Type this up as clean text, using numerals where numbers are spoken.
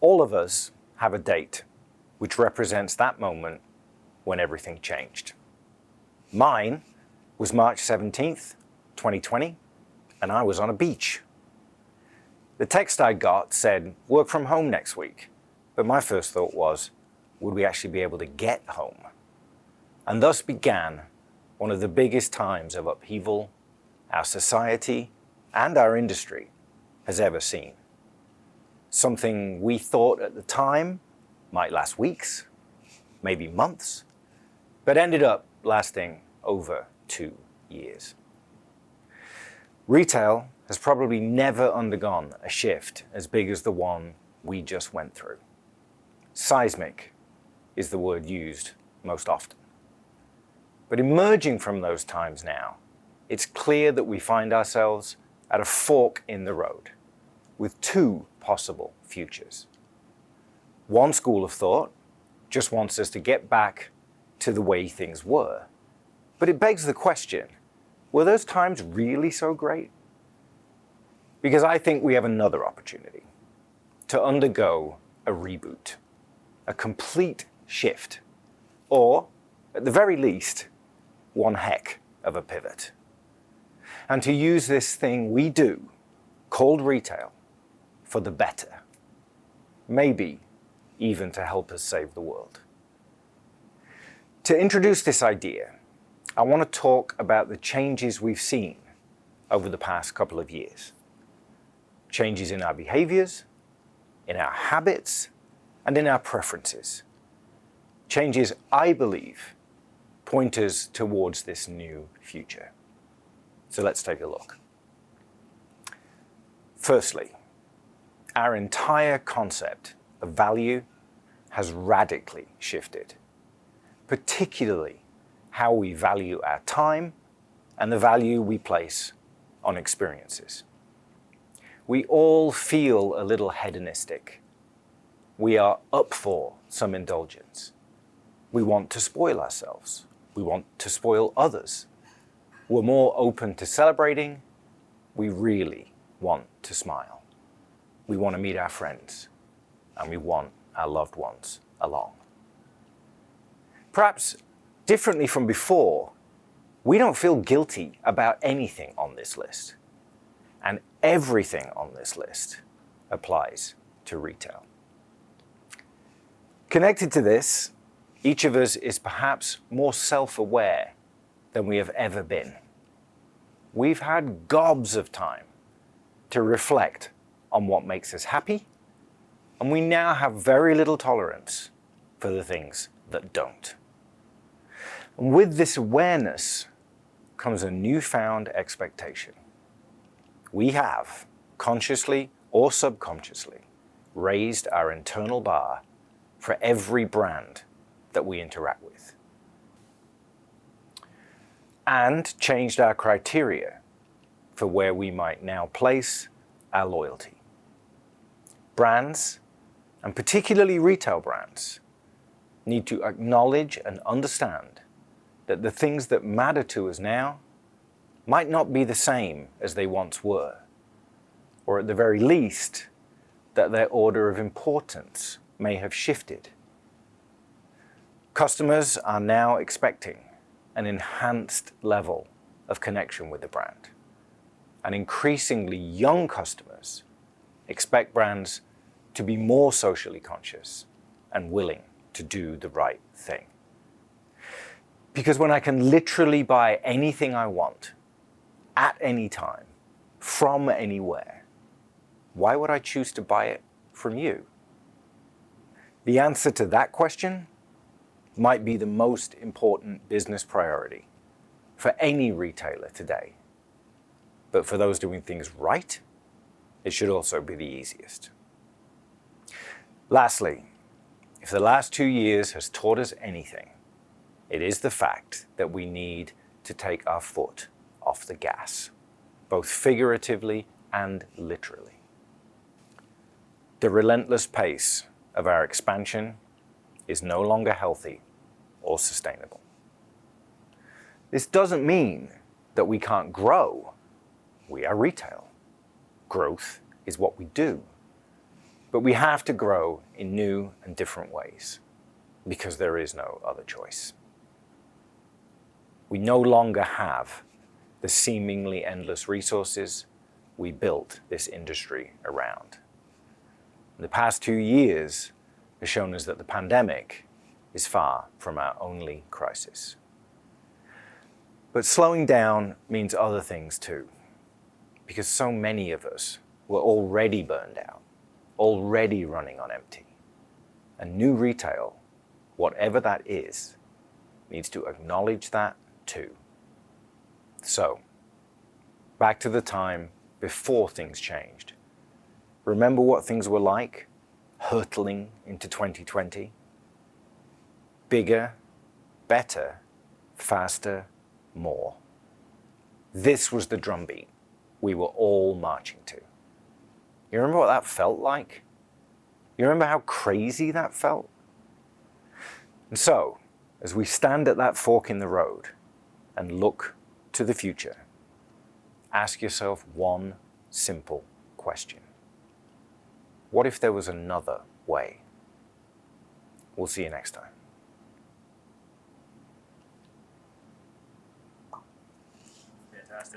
All of us have a date which represents that moment when everything changed. Mine was March 17th, 2020, and I was on a beach. The text I got said, work from home next week, but my first thought was, would we actually be able to get home? And thus began one of the biggest times of upheaval our society and our industry has ever seen. Something we thought at the time might last weeks, maybe months, but ended up lasting over 2 years. Retail has probably never undergone a shift as big as the one we just went through. Seismic is the word used most often. But emerging from those times now, it's clear that we find ourselves at a fork in the road with two possible futures. One school of thought just wants us to get back to the way things were. But it begs the question, were those times really so great? Because I think we have another opportunity to undergo a reboot, a complete shift, or at the very least, one heck of a pivot. And to use this thing we do, called retail, for the better. Maybe even to help us save the world. To introduce this idea, I want to talk about the changes we've seen over the past couple of years. Changes in our behaviors, in our habits, and in our preferences. Changes, I believe, point us towards this new future. So let's take a look. Firstly, our entire concept of value has radically shifted, particularly how we value our time and the value we place on experiences. We all feel a little hedonistic. We are up for some indulgence. We want to spoil ourselves. We want to spoil others. We're more open to celebrating. We really want to smile. We want to meet our friends, and we want our loved ones along. Perhaps differently from before, we don't feel guilty about anything on this list, and everything on this list applies to retail. Connected to this, each of us is perhaps more self-aware than we have ever been. We've had gobs of time to reflect on what makes us happy, and we now have very little tolerance for the things that don't. And with this awareness comes a newfound expectation. We have, consciously or subconsciously, raised our internal bar for every brand that we interact with, and changed our criteria for where we might now place our loyalty. Brands, and particularly retail brands, need to acknowledge and understand that the things that matter to us now might not be the same as they once were, or at the very least, that their order of importance may have shifted. Customers are now expecting an enhanced level of connection with the brand. And increasingly young customers expect brands to be more socially conscious and willing to do the right thing. Because when I can literally buy anything I want, at any time, from anywhere, why would I choose to buy it from you? The answer to that question might be the most important business priority for any retailer today. But for those doing things right, it should also be the easiest. Lastly, if the last 2 years has taught us anything, it is the fact that we need to take our foot off the gas, both figuratively and literally. The relentless pace of our expansion is no longer healthy or sustainable. This doesn't mean that we can't grow. We are retail. Growth is what we do. But we have to grow in new and different ways because there is no other choice. We no longer have the seemingly endless resources we built this industry around. The past 2 years has shown us that the pandemic is far from our only crisis. But slowing down means other things too, because so many of us were already burned out, already running on empty. And new retail, whatever that is, needs to acknowledge that too. So, back to the time before things changed. Remember what things were like, hurtling into 2020? Bigger, better, faster, more. This was the drumbeat we were all marching to. You remember what that felt like? You remember how crazy that felt? And so, as we stand at that fork in the road and look to the future, ask yourself one simple question. What if there was another way? We'll see you next time.